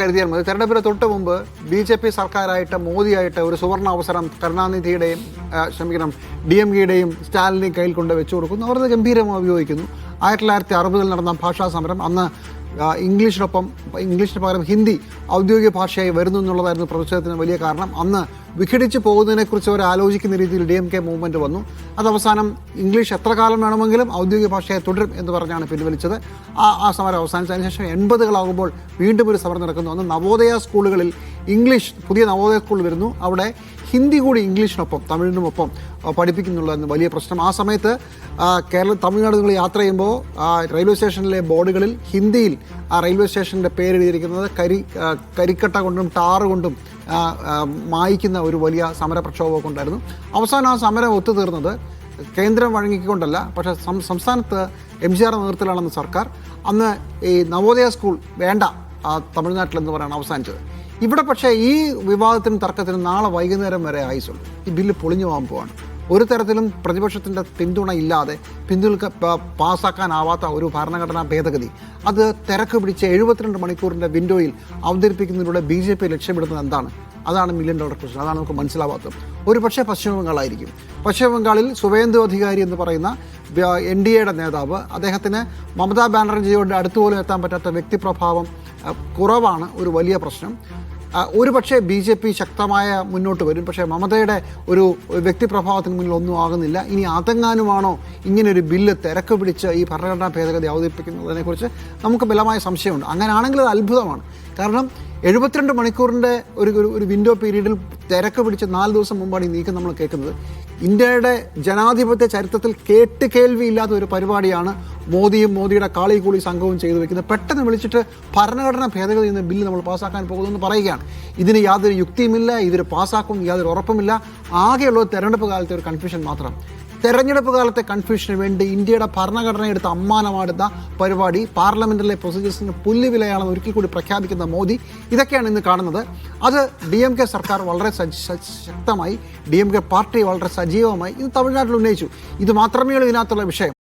കരുതിയാൽ മതി. തെരഞ്ഞെടുപ്പിന് തൊട്ട് മുമ്പ് BJP സർക്കാരായിട്ട് മോദിയായിട്ട് ഒരു സുവർണ അവസരം കരുണാനിധിയുടെയും DMKയുടെയും സ്റ്റാലിനെയും കയ്യിൽ കൊണ്ട് വെച്ചു കൊടുക്കുന്നു. അവർ ഗംഭീരമായി ഉപയോഗിക്കുന്നു. 1960 നടന്ന ഭാഷാ സമരം അന്ന് ഇംഗ്ലീഷിന് പകരം ഹിന്ദി ഔദ്യോഗിക ഭാഷയായി വരുന്നു എന്നുള്ളതായിരുന്നു പ്രതിഷേധത്തിന് വലിയ കാരണം. അന്ന് വിഘടിച്ച് പോകുന്നതിനെക്കുറിച്ച് അവർ ആലോചിക്കുന്ന രീതിയിൽ DMK മൂവ്മെൻറ്റ് വന്നു. അത് അവസാനം ഇംഗ്ലീഷ് എത്ര കാലം വേണമെങ്കിലും ഔദ്യോഗിക ഭാഷയായി തുടരും എന്ന് പറഞ്ഞാണ് പിൻവലിച്ചത്. ആ സമരം അവസാനിച്ചതിന് ശേഷം 80കളാകുമ്പോൾ വീണ്ടും ഒരു സമരം നടക്കുന്നു. അന്ന് നവോദയ സ്കൂളുകളിൽ പുതിയ നവോദയ സ്കൂൾ വരുന്നു. അവിടെ ഹിന്ദി കൂടി ഇംഗ്ലീഷിനൊപ്പം തമിഴിനുമൊപ്പം പഠിപ്പിക്കുന്നുള്ളതെന്ന് വലിയ പ്രശ്നം. ആ സമയത്ത് തമിഴ്നാട് നിങ്ങൾ യാത്ര ചെയ്യുമ്പോൾ റെയിൽവേ സ്റ്റേഷനിലെ ബോർഡുകളിൽ ഹിന്ദിയിൽ ആ റെയിൽവേ സ്റ്റേഷൻ്റെ പേരെഴുതിയിരിക്കുന്നത് കരിക്കട്ട കൊണ്ടും ടാറ് കൊണ്ടും മായ്ക്കുന്ന ഒരു വലിയ സമരപ്രക്ഷോഭമൊക്കെ ഉണ്ടായിരുന്നു. അവസാനം ആ സമരം ഒത്തുതീർന്നത് കേന്ദ്രം വഴങ്ങിക്കൊണ്ടല്ല, പക്ഷേ സംസ്ഥാനത്ത് MGR നേതൃത്വത്തിലാണെന്ന് സർക്കാർ അന്ന് ഈ നവോദയ സ്കൂൾ വേണ്ട തമിഴ്നാട്ടിലെന്ന് പറയാൻ അവസാനിച്ചത്. ഇവിടെ പക്ഷേ ഈ വിവാദത്തിനും തർക്കത്തിനും നാളെ വൈകുന്നേരം വരെ ആയുസുള്ളൂ. ഈ ബില്ല് പൊളിഞ്ഞു പോകാൻ പോവാണ്. ഒരു തരത്തിലും പ്രതിപക്ഷത്തിൻ്റെ പിന്തുണ ഇല്ലാതെ പാസ്സാക്കാനാവാത്ത ഒരു ഭരണഘടനാ ഭേദഗതി അത് തിരക്ക് പിടിച്ച് 72 മണിക്കൂറിൻ്റെ വിൻഡോയിൽ അവതരിപ്പിക്കുന്നതിലൂടെ BJP ലക്ഷ്യമിടുന്നത് എന്താണ്? അതാണ് $1 മില്യൺ ക്വസ്റ്റ്യൻ. അതാണ് നമുക്ക് മനസ്സിലാവാത്തത്. ഒരു പക്ഷേ പശ്ചിമ ബംഗാളായിരിക്കും. പശ്ചിമ ബംഗാളിൽ സുവേന്ദു അധികാരി എന്ന് പറയുന്ന NDAയുടെ നേതാവ്, അദ്ദേഹത്തിന് മമതാ ബാനർജിയോട് അടുത്തുപോലും എത്താൻ പറ്റാത്ത വ്യക്തിപ്രഭാവം കുറവാണ് ഒരു വലിയ പ്രശ്നം. ഒരു പക്ഷേ BJP ശക്തമായ മുന്നോട്ട് വരും. പക്ഷേ മമതയുടെ ഒരു വ്യക്തിപ്രഭാവത്തിന് മുന്നിൽ ഒന്നും ആകുന്നില്ല. ഇനി അതെങ്ങാനുമാണോ ഇങ്ങനൊരു ബില്ല് തിരക്ക് പിടിച്ച് ഈ ഭരണഘടനാ ഭേദഗതി അവതരിപ്പിക്കുന്നതിനെക്കുറിച്ച് നമുക്ക് ബലമായ സംശയമുണ്ട്. അങ്ങനെയാണെങ്കിൽ അത് അത്ഭുതമാണ്. കാരണം 72 മണിക്കൂറിൻ്റെ ഒരു വിൻഡോ പീരീഡിൽ തിരക്ക് പിടിച്ച് 4 ദിവസം മുമ്പാണ് ഈ നീക്കം നമ്മൾ കേൾക്കുന്നത്. ഇന്ത്യയുടെ ജനാധിപത്യ ചരിത്രത്തിൽ കേൾവിയില്ലാത്ത ഒരു പരിപാടിയാണ് മോദിയുടെ കാളികൂളി സംഘവും ചെയ്തു വെക്കുന്നത്. പെട്ടെന്ന് വിളിച്ചിട്ട് ഭരണഘടനാ ഭേദഗതി എന്ന ബില്ല് നമ്മൾ പാസ്സാക്കാൻ പോകുമെന്ന് പറയുകയാണ്. ഇതിന് യാതൊരു യുക്തിയുമില്ല, ഇതിന് പാസ്സാക്കും യാതൊരു ഉറപ്പുമില്ല. ആകെയുള്ളത് തെരഞ്ഞെടുപ്പ് കാലത്തെ ഒരു കൺഫ്യൂഷൻ മാത്രം. തെരഞ്ഞെടുപ്പ് കാലത്തെ കൺഫ്യൂഷന് വേണ്ടി ഇന്ത്യയുടെ ഭരണഘടന എടുത്ത് അമ്മാനമാടുന്ന പരിപാടി, പാർലമെന്റിലെ പ്രൊസീജിയേഴ്സിന് പുല്ലുവിലയാണെന്ന് ഒരിക്കൽ കൂടി പ്രഖ്യാപിക്കുന്ന മോദി, ഇതൊക്കെയാണ് ഇന്ന് കാണുന്നത്. അത് DMK സർക്കാർ വളരെ ശക്തമായി, DMK പാർട്ടി വളരെ സജീവമായി ഇത് തമിഴ്നാട്ടിൽ ഉന്നയിച്ചു. ഇത് മാത്രമേ ഉള്ളൂ ഇതിനകത്തുള്ള വിഷയം.